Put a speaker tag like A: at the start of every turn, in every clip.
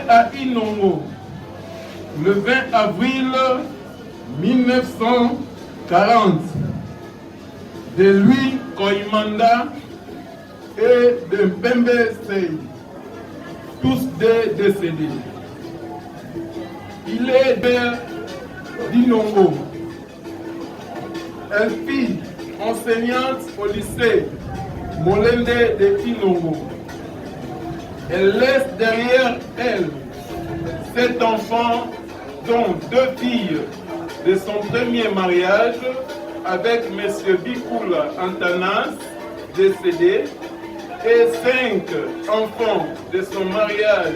A: à Inongo le 20 avril 1940. De lui, Koimanda, et de Mpembe Sey, tous deux décédés. Il est père d'Inongo, une fille enseignante au lycée Molende de Inongo. Elle laisse derrière elle 7 enfants, dont 2 filles de son premier mariage avec M. Bikoula Antanas, décédé, et 5 enfants de son mariage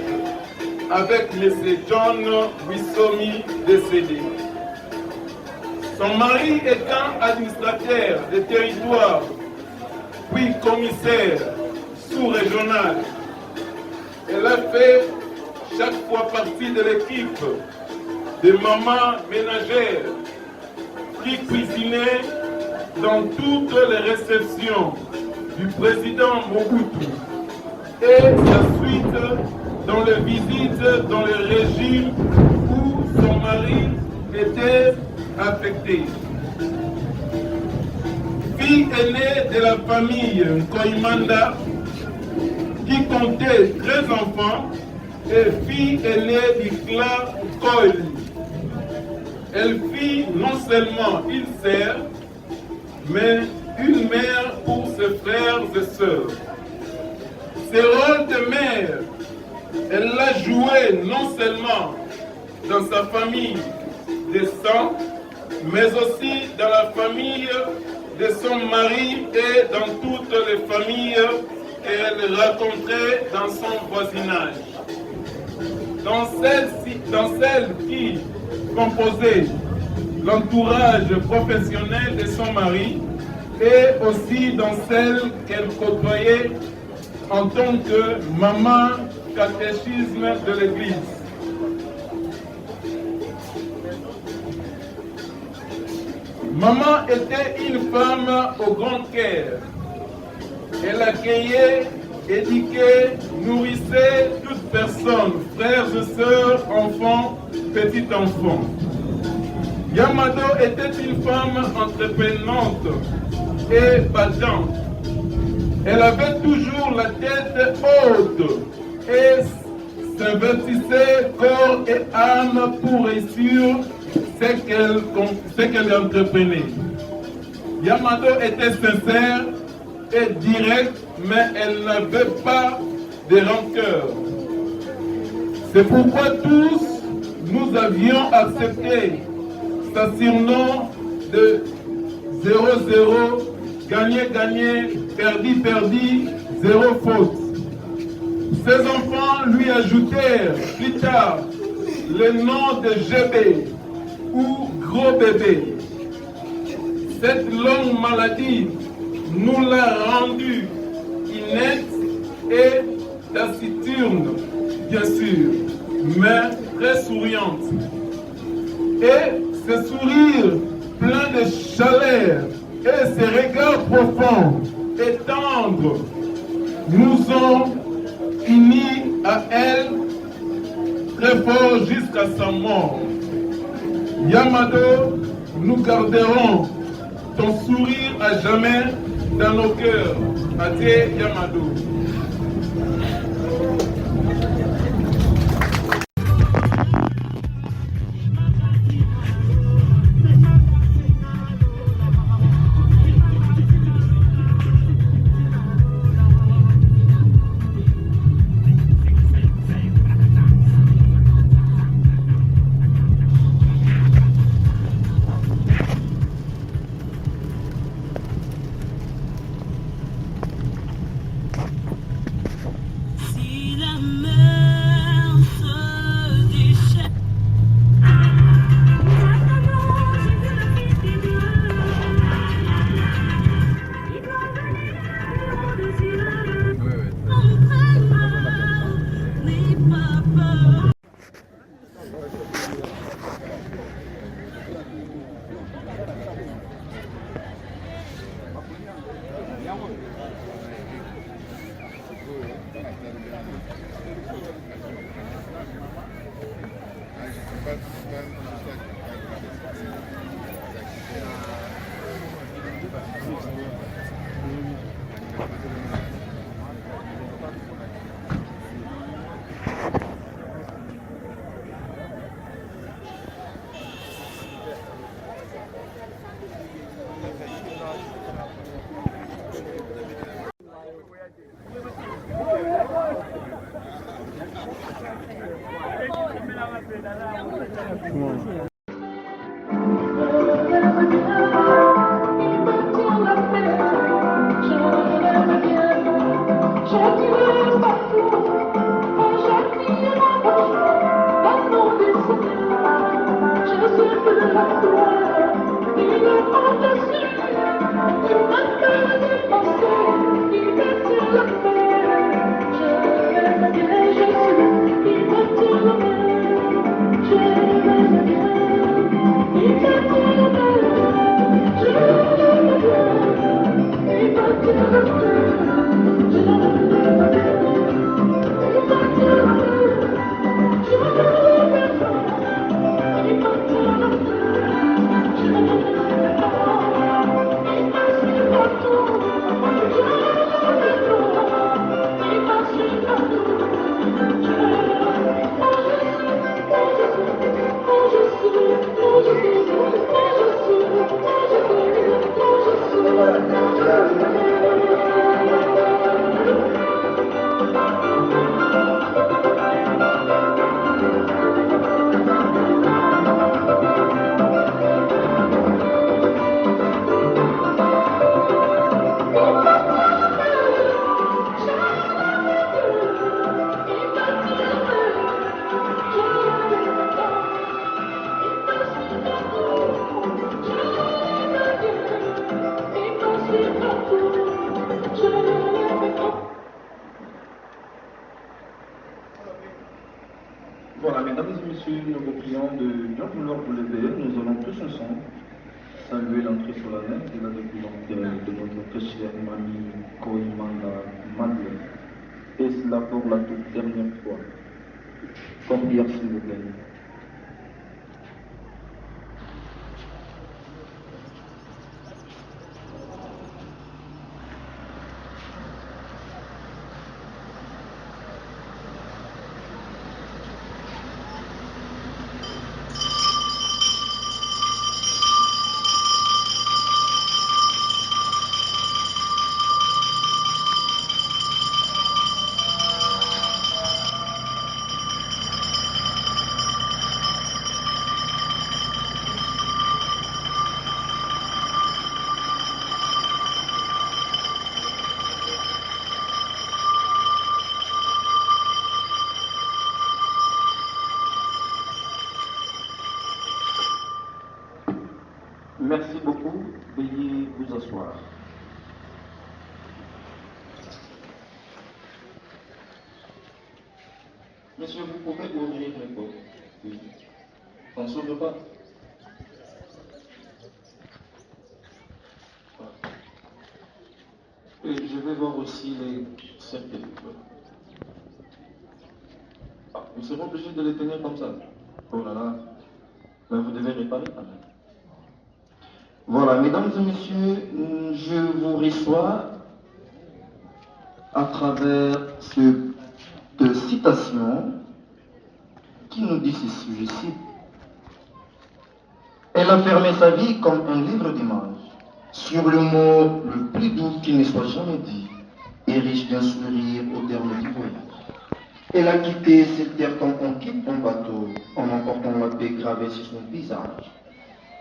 A: avec M. John Wissomi, décédé. Son mari étant administrateur des territoires, puis commissaire sous-régional, elle a fait chaque fois partie de l'équipe de mamans ménagères qui cuisinaient dans toutes les réceptions du président Mobutu et sa suite dans les visites dans le régime où son mari était affecté. Fille aînée de la famille Koimanda qui comptait 13 enfants et fille aînée du clan Koil. Elle fit non seulement une sœur, mais une mère pour ses frères et sœurs. Ce rôle de mère, elle l'a joué non seulement dans sa famille de sang, mais aussi dans la famille de son mari et dans toutes les familles qu'elle rencontrait dans son voisinage. Dans celle qui composait l'entourage professionnel de son mari et aussi dans celle qu'elle côtoyait en tant que maman catéchisme de l'Église. Maman était une femme au grand cœur. Elle accueillait, éduquait, nourrissait toute personne, frères et sœurs, enfants, petits-enfants. Yamado était une femme entreprenante et battante. Elle avait toujours la tête haute et s'investissait corps et âme pour réussir ce qu'elle entreprenait. Yamado était sincère et directe, mais elle n'avait pas de rancœur. C'est pourquoi tous nous avions accepté sa surnom de 0-0, gagné-gagné, perdu-perdu, 0 faute. Ses enfants lui ajoutèrent plus tard le nom de GB ou gros bébé. Cette longue maladie nous l'a rendue inerte et taciturne, bien sûr, mais très souriante. Et ce sourire plein de chaleur et ces regards profonds et tendres nous ont unis à elle très fort jusqu'à sa mort. Yamado, nous garderons ton sourire à jamais dans nos cœurs. Adieu Yamado.
B: Voilà, mesdames et messieurs, nous vous prions de bien vouloir vous lever. Nous allons tous ensemble saluer l'entrée solennelle de la découverte de notre très chère mamie Koimanda Madeleine. Et cela pour la toute dernière fois. Comme prière, s'il vous plaît. Merci beaucoup. Veuillez vous asseoir. Monsieur, vous pouvez ouvrir les portes. Oui. On ne s'ouvre pas. Et je vais voir aussi les cercueils. Ah, nous serons obligés de les tenir comme ça. Oh là là. Ben, vous devez réparer quand même. Voilà, mesdames et messieurs, je vous reçois à travers cette citation qui nous dit ceci, je cite: elle a fermé sa vie comme un livre d'images, sur le mot le plus doux qui ne soit jamais dit, et riche d'un sourire au terme du voyage. Elle a quitté cette terre comme on quitte un bateau, en emportant la paix gravée sur son visage,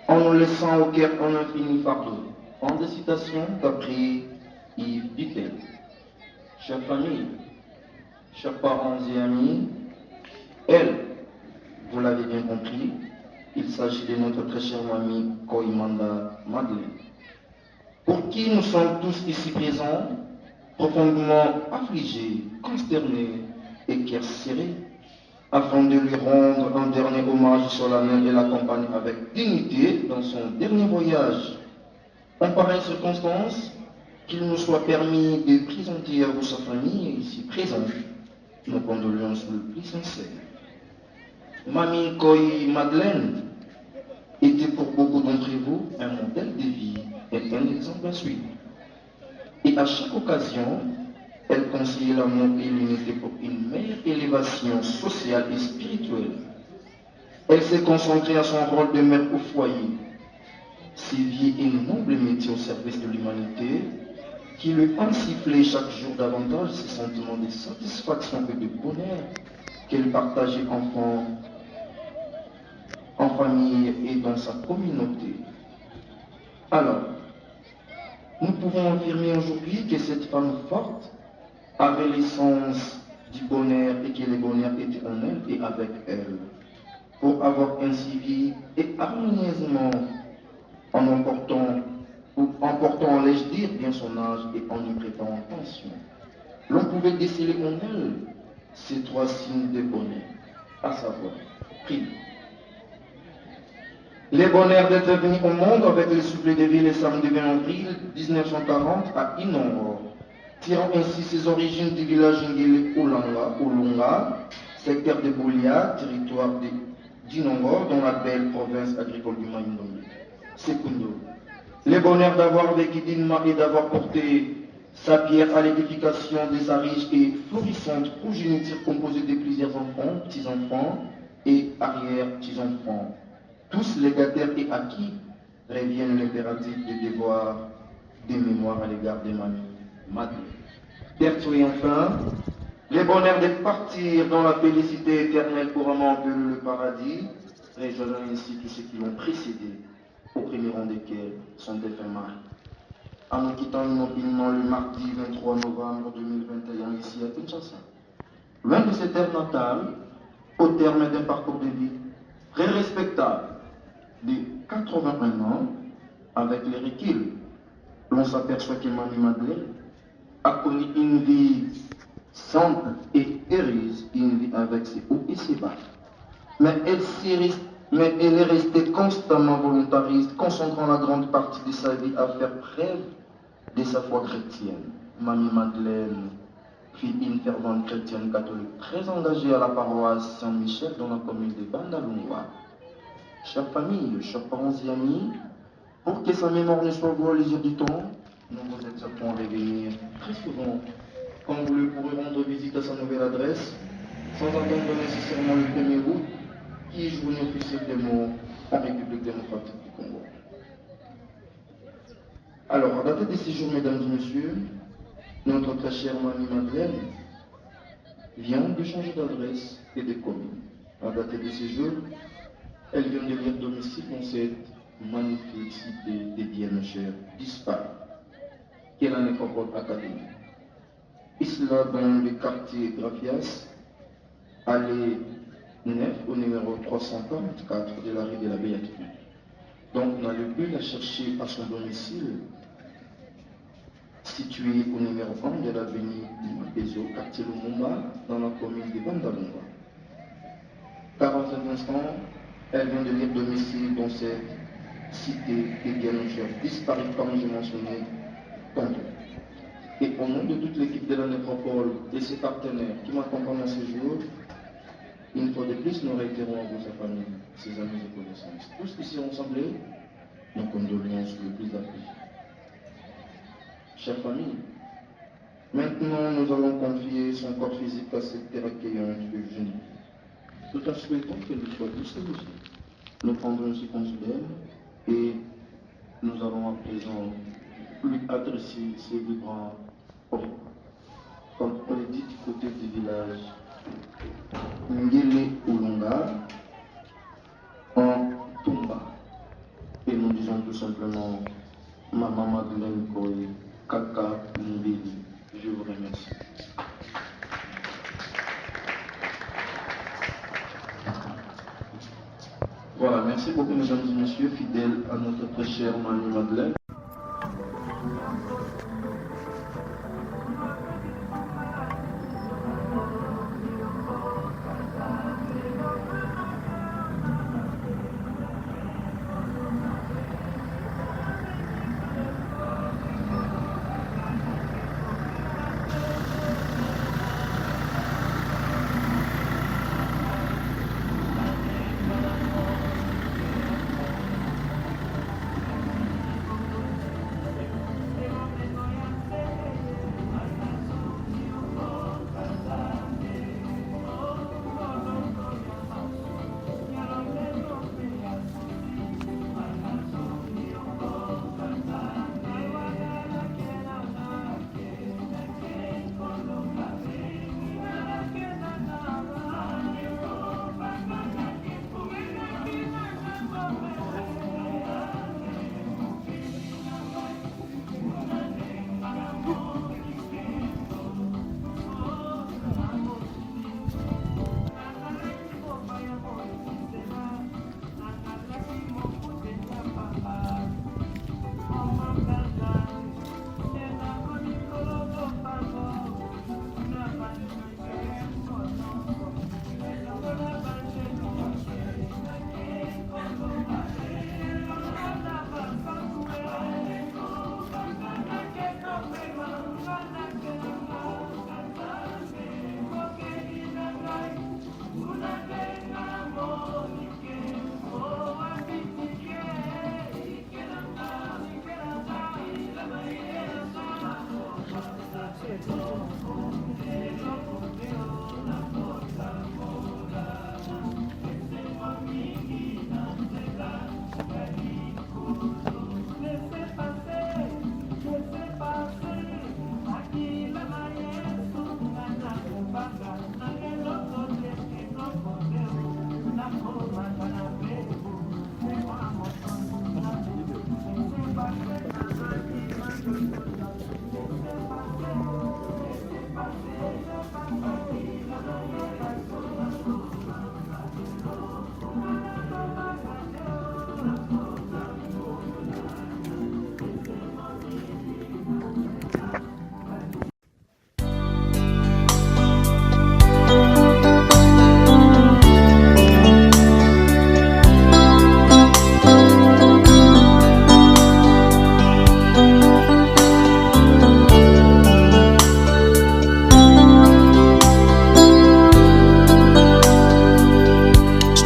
B: en nous laissant au cœur un infini fardeau. En des citations d'après Yves Dittel. Chère famille, chers parents et amis, elle, vous l'avez bien compris, il s'agit de notre très chère mamie Koimanda Madeleine, pour qui nous sommes tous ici présents, profondément affligés, consternés et cœurs serrés, afin de lui rendre un dernier hommage solennel et l'accompagner avec dignité dans son dernier voyage. En pareille circonstance, qu'il nous soit permis de présenter à vous sa famille ici présente nos condoléances les plus sincères. Mamie Koi Madeleine était pour beaucoup d'entre vous un modèle de vie et un exemple à suivre. Et à chaque occasion, elle conseillait l'amour et l'unité pour une meilleure élévation sociale et spirituelle. Elle s'est concentrée à son rôle de mère au foyer, sévier et noble métier au service de l'humanité, qui lui insufflait chaque jour davantage ce sentiment de satisfaction et de bonheur qu'elle partageait en famille et dans sa communauté. Alors, nous pouvons affirmer aujourd'hui que cette femme forte avait l'essence du bonheur et que le bonheur était en elle et avec elle. Pour avoir ainsi vécu et harmonieusement en emportant, allais-je dire, bien son âge et en y prêtant attention, l'on pouvait déceler en elle ces trois signes de bonheur, à savoir, prime. Le bonheur d'être venu au monde avec le souffle de vie le samedi 20 avril 1940 à Inongo, tirant ainsi ses origines du village Ngele Olunga, secteur de Boulia, territoire d'Inongo, dans la belle province agricole du Maïndomé. Secondo, le bonheur d'avoir vécu dignement et d'avoir porté sa pierre à l'édification de sa riche et florissante progéniture composée de plusieurs enfants, petits-enfants et arrière-petits-enfants. Tous légataires et acquis reviennent l'impératif de devoir des mémoires à l'égard des mamies, Madeleine. Tertiaire et enfin, le bonheur de partir dans la félicité éternelle pour amant le paradis, rejoignant ainsi tous ceux qui l'ont précédé, au premier rang desquels sont défunts maris. En nous quittant immobilement le mardi 23 novembre 2021 ici à Kinshasa, loin de cette terre natale, au terme d'un parcours de vie très respectable, de 81 ans, avec les recul, l'on s'aperçoit que Mamie Madeleine a connu une vie simple et heureuse, une vie avec ses hauts et ses bas. Mais elle est restée constamment volontariste, concentrant la grande partie de sa vie à faire preuve de sa foi chrétienne. Mamie Madeleine fut une fervente chrétienne catholique très engagée à la paroisse Saint-Michel dans la commune de Bandalungwa. Chers familles, chers parents et amis, pour que sa mémoire ne soit voie les yeux du temps, nous vous exhortons à revenir très souvent quand vous le pourrez rendre visite à sa nouvelle adresse, sans attendre nécessairement le 1er août, qui est journée officielle des morts en République démocratique du Congo. Alors, à date de ces jours, mesdames et messieurs, notre très chère Mamie Madeleine vient de changer d'adresse et de commune. À date de ces jours, elle vient de lire domicile dans cette magnifique cité dédiée à nos chers disparus, qui est la Nécropole Académie. Ici là, dans le quartier Grafias, allée 9 au numéro 344 de la rue de la Béatitude. Donc, n'allez plus la chercher à son domicile, situé au numéro 1 de l'avenue Mapezo, quartier Lumumba, dans la commune de Bandalungwa. Car en cet instant, elle vient de lire domicile dans cette cité dédiée à nos chers disparus, comme je mentionnais tantôt. Et au nom de toute l'équipe de la Nécropole et ses partenaires qui m'accompagnent en ce jour, une fois de plus, nous réitérons à vous, sa famille, ses amis et connaissances. Tous ici rassemblés, nos condoléances les plus affligées. Chère famille, maintenant nous allons confier son corps physique à cette terre accueillante de Genève, tout en souhaitant qu'elle soit douce et douce. Nous prendrons ce consulaire et nous allons à présent lui adresser ces vibrants comme on le dit du côté du village Ngele Olunga en Tumba. Et nous disons tout simplement Maman Madeleine Koye, Kaka Mbili. Je vous remercie. Voilà, merci beaucoup mesdames et messieurs, fidèles à notre très chère Mamie Madeleine.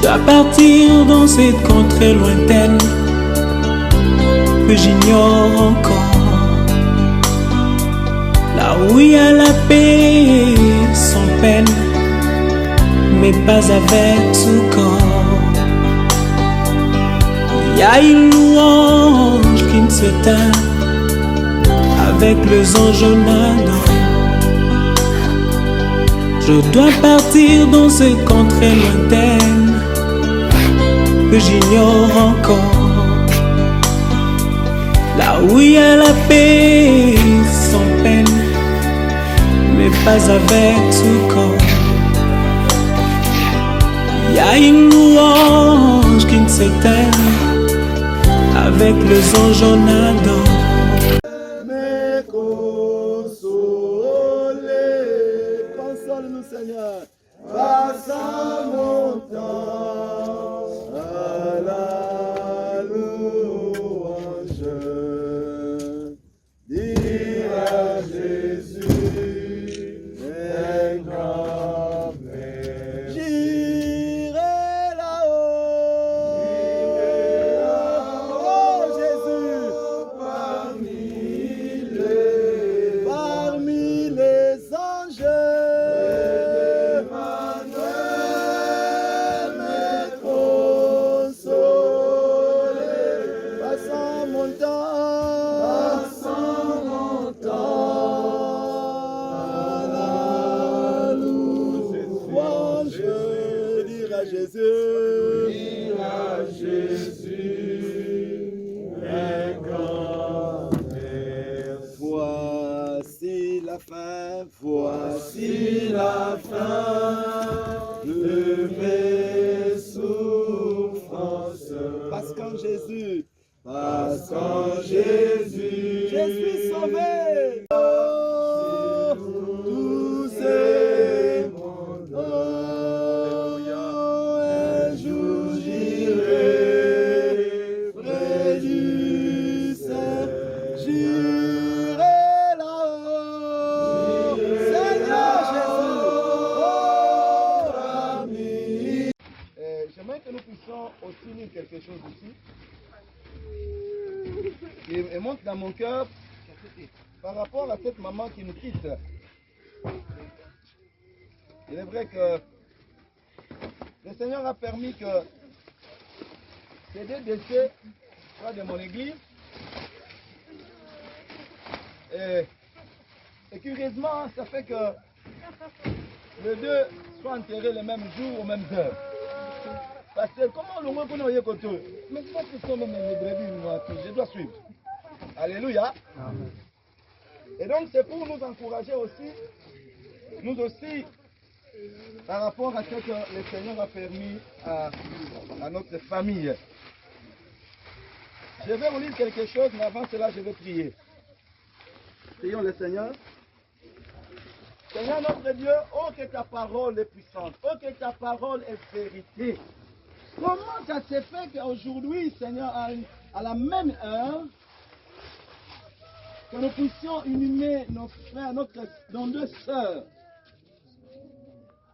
C: À partir dans cette contrée lointaine que j'ignore encore, là où il y a la paix sans peine, mais pas avec tout corps. Il y a une louange qui ne s'éteint avec les anges en Adam. Je dois partir dans cette contrée lointaine que j'ignore encore, là où il y a la paix sans peine, mais pas avec tout corps. Il y a une louange qui ne s'éteint avec les anges en Adam.
D: Mais console-nous Seigneur, passons mon temps à la louange. Dire à Jésus, un grand Père. J'irai là-haut, oh Jésus, parmi les anges. Jésus, à Jésus, un grand Père. Voici la fin de mes souffrances. Parce qu'en Jésus, je suis sauvé. Tout c'est mon don. J'aimerais que nous puissions aussi lire quelque chose ici qui monte dans mon cœur par rapport à cette maman qui nous quitte. Il est vrai que le Seigneur a permis que ces deux décès soient de mon église et curieusement ça fait que les deux soient enterrés le même jour aux mêmes heures. Parce que comment le roi connaît côté? Mais c'est pas que sont même les brebis, je dois suivre. Alléluia. Amen. Et donc c'est pour nous encourager aussi, nous aussi, par rapport à ce que le Seigneur a permis à notre famille. Je vais vous lire quelque chose, mais avant cela, je vais prier. Prions le Seigneur. Seigneur notre Dieu, oh que ta parole est puissante, oh que ta parole est vérité. Comment ça s'est fait qu'aujourd'hui, Seigneur, à la même heure, que nous puissions unir nos frères, nos deux sœurs.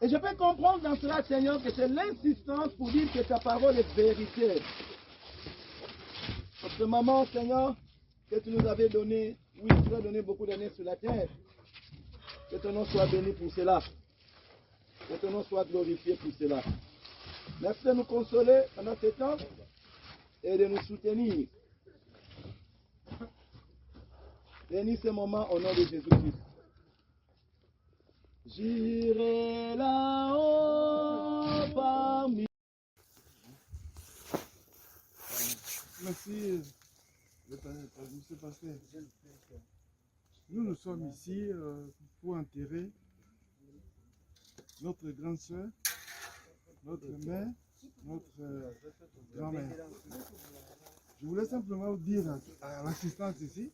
D: Et je peux comprendre dans cela, Seigneur, que c'est l'insistance pour dire que ta parole est vérité. Pour ce moment, Seigneur, que tu nous avais donné, oui, tu as donné beaucoup d'années sur la terre. ton nom soit béni pour cela. Que ton nom soit glorifié pour cela. Merci de nous consoler pendant ce temps et de nous soutenir. Bénis ce moment au nom de Jésus-Christ. J'irai là-haut parmi.
E: Merci, monsieur Pasteur. Nous sommes ici pour enterrer notre grande sœur, notre mère, notre grand-mère. Je voulais simplement vous dire à l'assistance ici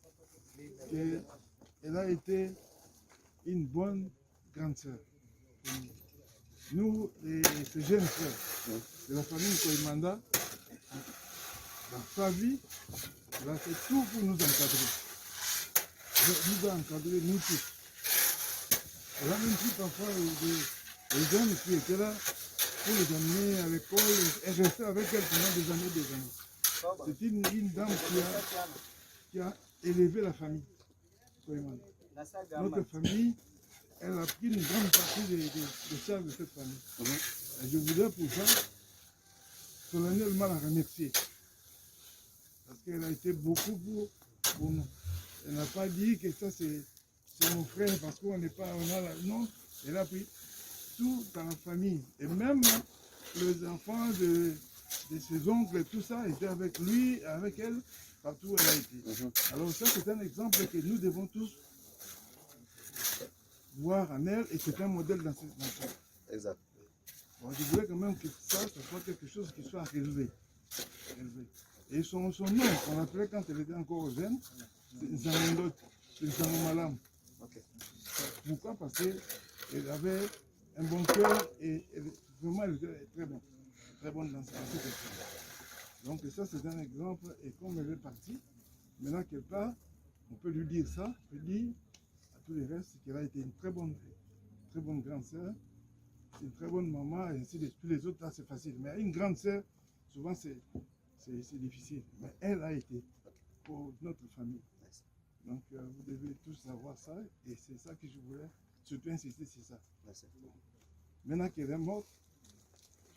E: qu'elle a été une bonne grande sœur. Nous, ces jeunes frères de la famille Koimanda, dans sa vie, elle a fait tout pour nous encadrer. Elle nous a encadrés, nous tous. Elle a même pris parfois les jeunes qui étaient là pour les amener à l'école et rester avec elle pendant des années, des années. C'est une dame qui a élevé la famille. Notre famille, elle a pris une grande partie des charges de cette famille. Et je voudrais pour ça solennellement la remercier. Parce qu'elle a été beaucoup pour nous. Elle n'a pas dit que ça c'est mon frère parce qu'on n'est pas, non, elle a pris tout dans la famille. Et même les enfants de ses oncles et tout ça étaient avec lui, avec elle, partout où elle a été. Alors ça c'est un exemple que nous devons tous voir en elle et c'est un modèle dans cette nation. Exact. Bon, je voulais quand même que ça soit quelque chose qui soit élevé. Et son nom, on l'appelait quand elle était encore jeune, c'est Zamondot, c'est Zamomalam. Pourquoi? Parce qu'elle avait un bon cœur et vraiment elle était très bonne dans cette question. Donc ça c'est un exemple et comme elle est partie, maintenant qu'elle part, on peut lui dire ça, on peut dire à tous les restes qu'elle a été une très bonne grande sœur, une très bonne maman et ainsi de suite. Les autres là c'est facile, mais une grande sœur, souvent c'est difficile, mais elle a été pour notre famille. Donc vous devez tous savoir ça et c'est ça que je voulais surtout insister sur ça. Maintenant qu'elle est morte,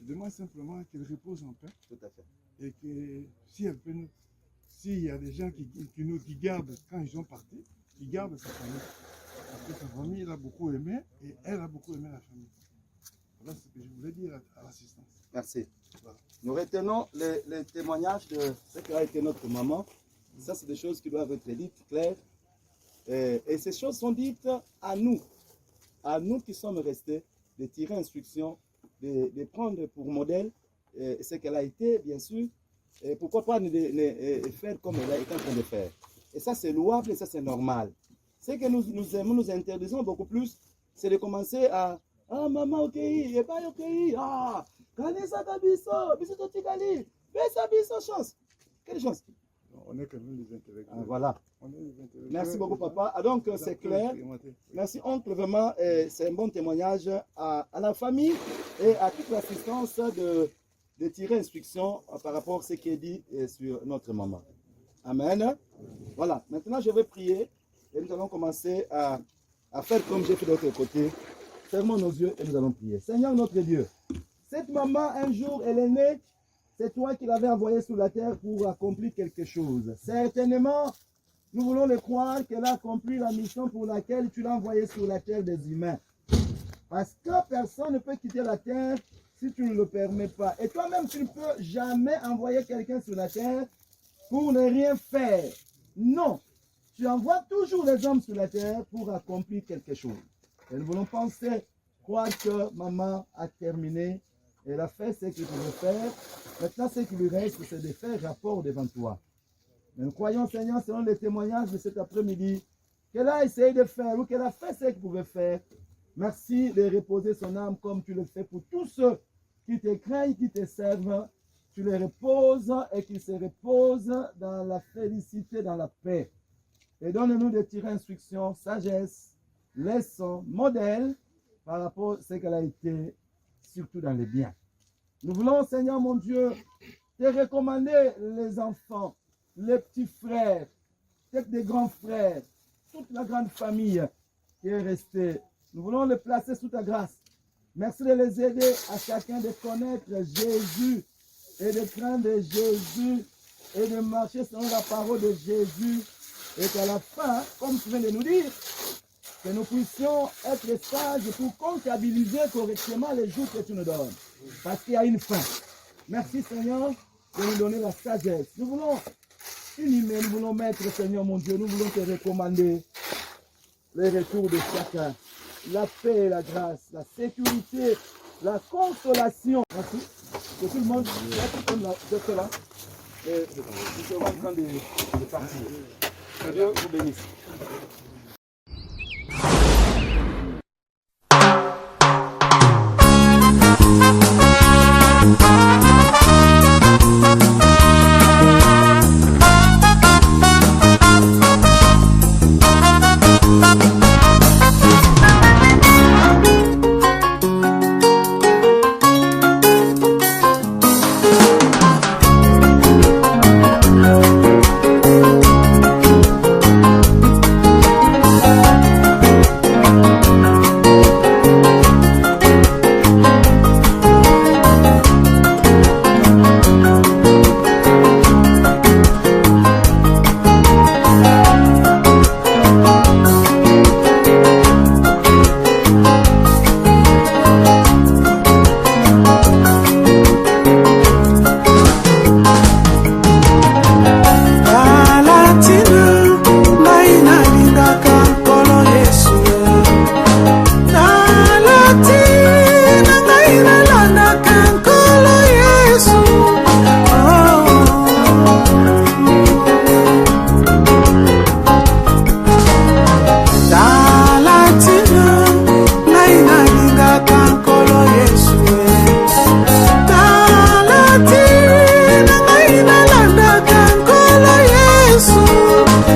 E: je demande simplement qu'elle repose en paix. Tout à fait. Et que si elle peut s'il y a des gens qui gardent quand ils sont partis, qui gardent sa famille. Parce que sa famille l'a beaucoup aimé et elle a beaucoup aimé la famille. Voilà ce que je voulais dire à l'assistance.
D: Merci. Voilà. Nous retenons les témoignages de ce qu'a été notre maman. Ça, c'est des choses qui doivent être dites claires. Et ces choses sont dites à nous qui sommes restés, de tirer instruction, de prendre pour modèle ce qu'elle a été, bien sûr, et pourquoi pas de faire comme elle a été en train de faire. Et ça, c'est louable et ça, c'est normal. Ce que nous aimons, nous interdisons beaucoup plus, c'est de commencer à ah, maman, ok, et pas ok, ah, Kanisa Kabiso, Biso Tikali, Bessa Biso, chance. Quelle chance?
E: On est quand même des intellectuels.
D: Ah, voilà.
E: On est des intellectuels.
D: Merci beaucoup, papa. Ah, donc, c'est clair. Merci, oncle. Vraiment, c'est un bon témoignage à la famille et à toute l'assistance de tirer instruction par rapport à ce qui est dit sur notre maman. Amen. Voilà. Maintenant, je vais prier et nous allons commencer à faire comme j'ai fait de l'autre côté. Fermons nos yeux et nous allons prier. Seigneur notre Dieu, cette maman, un jour, elle est née. C'est toi qui l'avais envoyée sur la terre pour accomplir quelque chose. Certainement, nous voulons le croire qu'elle a accompli la mission pour laquelle tu l'as envoyée sur la terre des humains. Parce que personne ne peut quitter la terre si tu ne le permets pas. Et toi-même, tu ne peux jamais envoyer quelqu'un sur la terre pour ne rien faire. Non, tu envoies toujours les hommes sur la terre pour accomplir quelque chose. Et nous voulons penser, croire que maman a terminé. Elle a fait ce qu'il pouvait faire. Maintenant, ce qui lui reste, c'est de faire rapport devant toi. Mais nous croyons, Seigneur, selon les témoignages de cet après-midi, qu'elle a essayé de faire ou qu'elle a fait ce qu'elle pouvait faire. Merci de reposer son âme comme tu le fais pour tous ceux qui te craignent, qui te servent. Tu les reposes et qu'ils se reposent dans la félicité, dans la paix. Et donne-nous de tirer instruction, sagesse, leçon, modèle par rapport à ce qu'elle a été, surtout dans les biens. Nous voulons, Seigneur mon Dieu, te recommander les enfants, les petits frères, peut-être des grands frères, toute la grande famille qui est restée Nous voulons les placer sous ta grâce. Merci de les aider à chacun de connaître Jésus et de craindre Jésus et de marcher selon la parole de Jésus. Et qu'à la fin, comme tu viens de nous dire, que nous puissions être sages pour comptabiliser correctement les jours que tu nous donnes. Parce qu'il y a une fin. Merci Seigneur de nous donner la sagesse. Nous voulons unimer, nous voulons mettre, Seigneur mon Dieu, nous voulons te recommander les retours de chacun. La paix et la grâce, la sécurité, la consolation. Merci. Que tout le monde soit comme la docteur là. Et nous sommes en train de partir. Que Dieu vous bénisse.